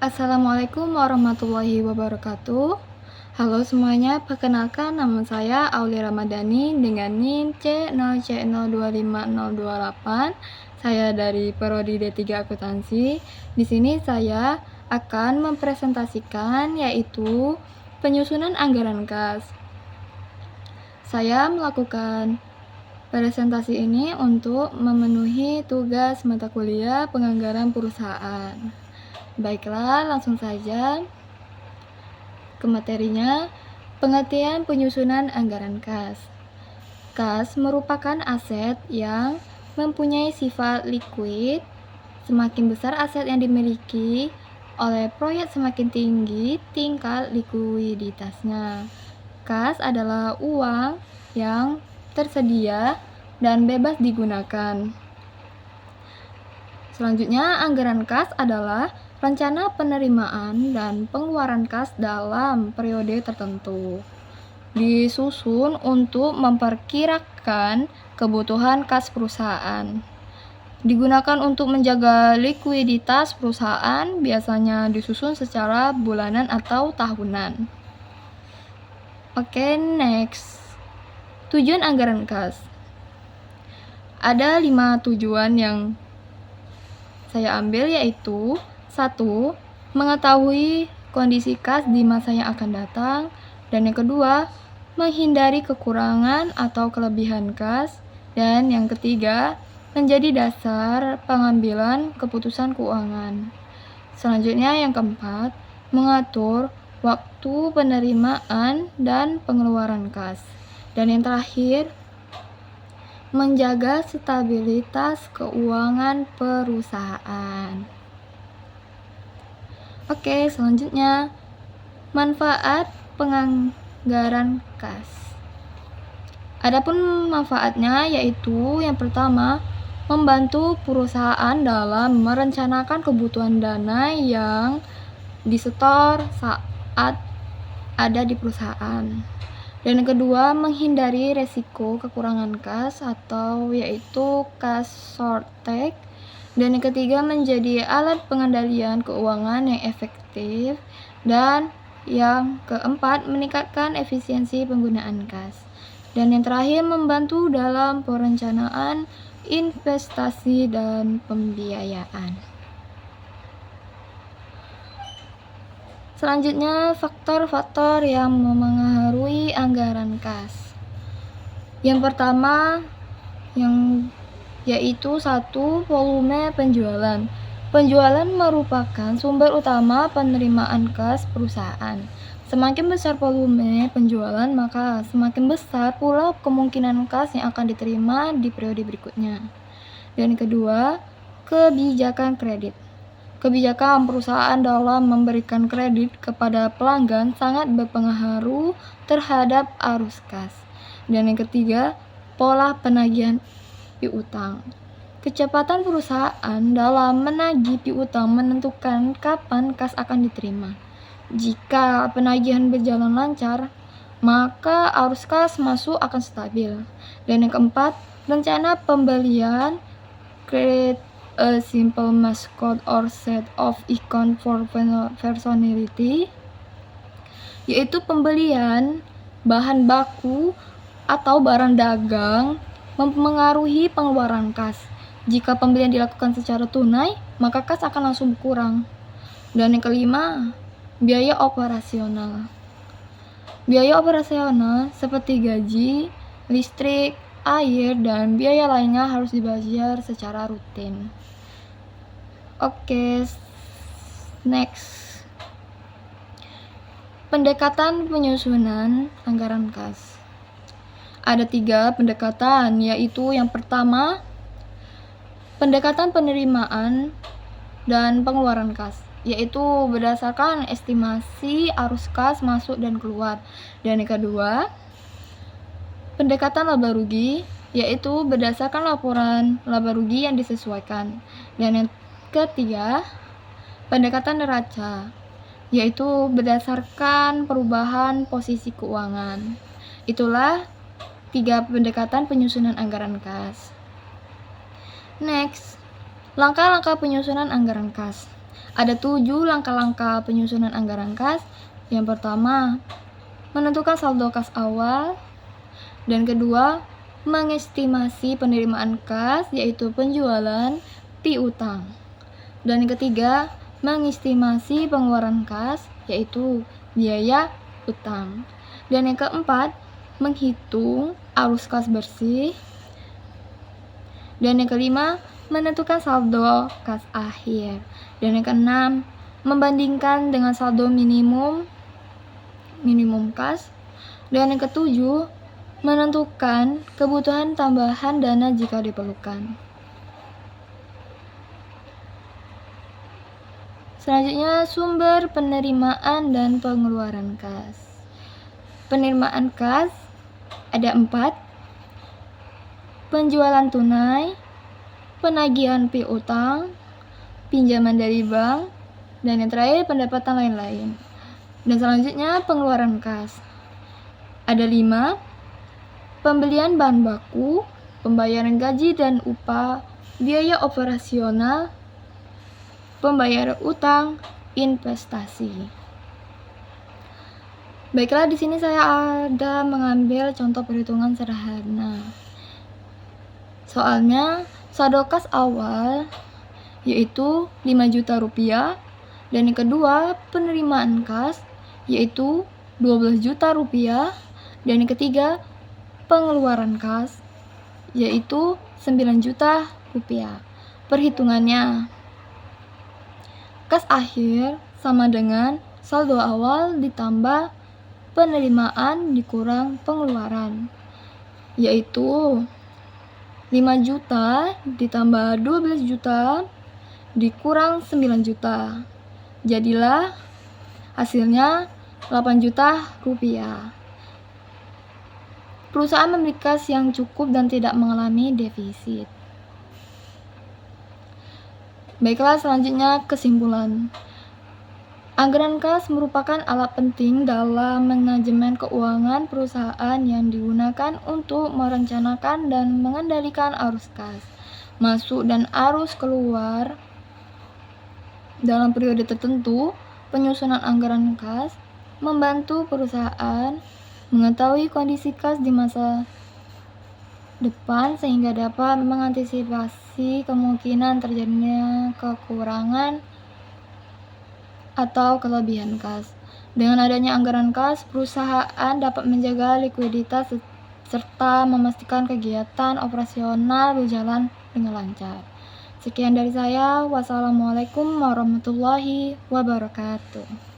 Assalamualaikum warahmatullahi wabarakatuh. Halo semuanya, perkenalkan nama saya Aulia Ramadhani dengan NIM C0C025028. Saya dari Prodi D3 Akuntansi. Di sini saya akan mempresentasikan yaitu penyusunan anggaran kas. Saya melakukan presentasi ini untuk memenuhi tugas mata kuliah penganggaran perusahaan. Baiklah, langsung saja ke materinya. Pengertian penyusunan anggaran kas. Kas merupakan aset yang mempunyai sifat liquid. Semakin besar aset yang dimiliki oleh proyek, semakin tinggi tingkat likuiditasnya. Kas adalah uang yang tersedia dan bebas digunakan. Selanjutnya, anggaran kas adalah rencana penerimaan dan pengeluaran kas dalam periode tertentu. Disusun untuk memperkirakan kebutuhan kas perusahaan. Digunakan untuk menjaga likuiditas perusahaan, biasanya disusun secara bulanan atau tahunan. Oke, next. Tujuan anggaran kas. Ada 5 tujuan yang saya ambil, yaitu 1. Mengetahui kondisi kas di masa yang akan datang. Dan yang kedua, menghindari kekurangan atau kelebihan kas. Dan yang ketiga, menjadi dasar pengambilan keputusan keuangan. Selanjutnya yang keempat, mengatur waktu penerimaan dan pengeluaran kas. Dan yang terakhir, menjaga stabilitas keuangan perusahaan. Oke, selanjutnya manfaat penganggaran kas. Adapun manfaatnya yaitu yang pertama, membantu perusahaan dalam merencanakan kebutuhan dana yang disetor saat ada di perusahaan. Dan yang kedua, menghindari resiko kekurangan kas atau yaitu kas shortage. Dan yang ketiga, menjadi alat pengendalian keuangan yang efektif. Dan yang keempat, meningkatkan efisiensi penggunaan kas. Dan yang terakhir, membantu dalam perencanaan investasi dan pembiayaan. Selanjutnya, faktor-faktor yang memengaruhi anggaran kas. Yang pertama, yaitu 1. Volume penjualan. Penjualan merupakan sumber utama penerimaan kas perusahaan. Semakin besar volume penjualan, maka semakin besar pula kemungkinan kas yang akan diterima di periode berikutnya. Dan yang kedua, kebijakan kredit. Kebijakan perusahaan dalam memberikan kredit kepada pelanggan sangat berpengaruh terhadap arus kas. Dan yang ketiga, pola penagihan piutang. Kecepatan perusahaan dalam menagih piutang menentukan kapan kas akan diterima. Jika penagihan berjalan lancar, maka arus kas masuk akan stabil. Dan yang keempat, rencana pembelian, create a simple mascot or set of icon for personality, yaitu pembelian bahan baku atau barang dagang mempengaruhi pengeluaran kas. Jika pembelian dilakukan secara tunai, maka kas akan langsung berkurang. Dan yang kelima, biaya operasional. Biaya operasional seperti gaji, listrik, air, dan biaya lainnya harus dibayar secara rutin. Oke, next. Pendekatan penyusunan anggaran kas. Ada 3 pendekatan, yaitu yang pertama, pendekatan penerimaan dan pengeluaran kas, yaitu berdasarkan estimasi arus kas masuk dan keluar. Dan yang kedua, pendekatan laba rugi, yaitu berdasarkan laporan laba rugi yang disesuaikan. Dan yang ketiga, pendekatan neraca, yaitu berdasarkan perubahan posisi keuangan. Itulah 3 pendekatan penyusunan anggaran kas. Next, langkah-langkah penyusunan anggaran kas. Ada 7 langkah-langkah penyusunan anggaran kas. Yang pertama, menentukan saldo kas awal. Dan kedua, mengestimasi penerimaan kas, yaitu penjualan piutang. Dan yang ketiga, mengestimasi pengeluaran kas, yaitu biaya utang. Dan yang keempat, menghitung arus kas bersih. Dan yang kelima, menentukan saldo kas akhir. Dan yang keenam, membandingkan dengan saldo minimum kas. Dan yang ketujuh, menentukan kebutuhan tambahan dana jika diperlukan. Selanjutnya, sumber penerimaan dan pengeluaran kas. Penerimaan kas ada 4: penjualan tunai, penagihan piutang, pinjaman dari bank, dan yang terakhir pendapatan lain-lain. Dan selanjutnya pengeluaran kas ada 5: pembelian bahan baku, pembayaran gaji dan upah, biaya operasional, pembayaran utang, investasi. Baiklah, di sini saya ada mengambil contoh perhitungan sederhana. Soalnya saldo kas awal yaitu 5 juta rupiah, dan yang kedua penerimaan kas yaitu 12 juta rupiah, dan yang ketiga pengeluaran kas yaitu 9 juta rupiah. Perhitungannya, kas akhir sama dengan saldo awal ditambah penerimaan dikurang pengeluaran, yaitu 5 juta ditambah 12 juta dikurang 9 juta. Jadilah hasilnya 8 juta rupiah. Perusahaan memiliki kas yang cukup dan tidak mengalami defisit. Baiklah, selanjutnya kesimpulan. Anggaran kas merupakan alat penting dalam manajemen keuangan perusahaan yang digunakan untuk merencanakan dan mengendalikan arus kas, masuk dan arus keluar dalam periode tertentu. Penyusunan anggaran kas membantu perusahaan mengetahui kondisi kas di masa depan sehingga dapat mengantisipasi kemungkinan terjadinya kekurangan atau kelebihan kas. Dengan adanya anggaran kas, perusahaan dapat menjaga likuiditas serta memastikan kegiatan operasional berjalan dengan lancar. Sekian dari saya. Wassalamualaikum warahmatullahi wabarakatuh.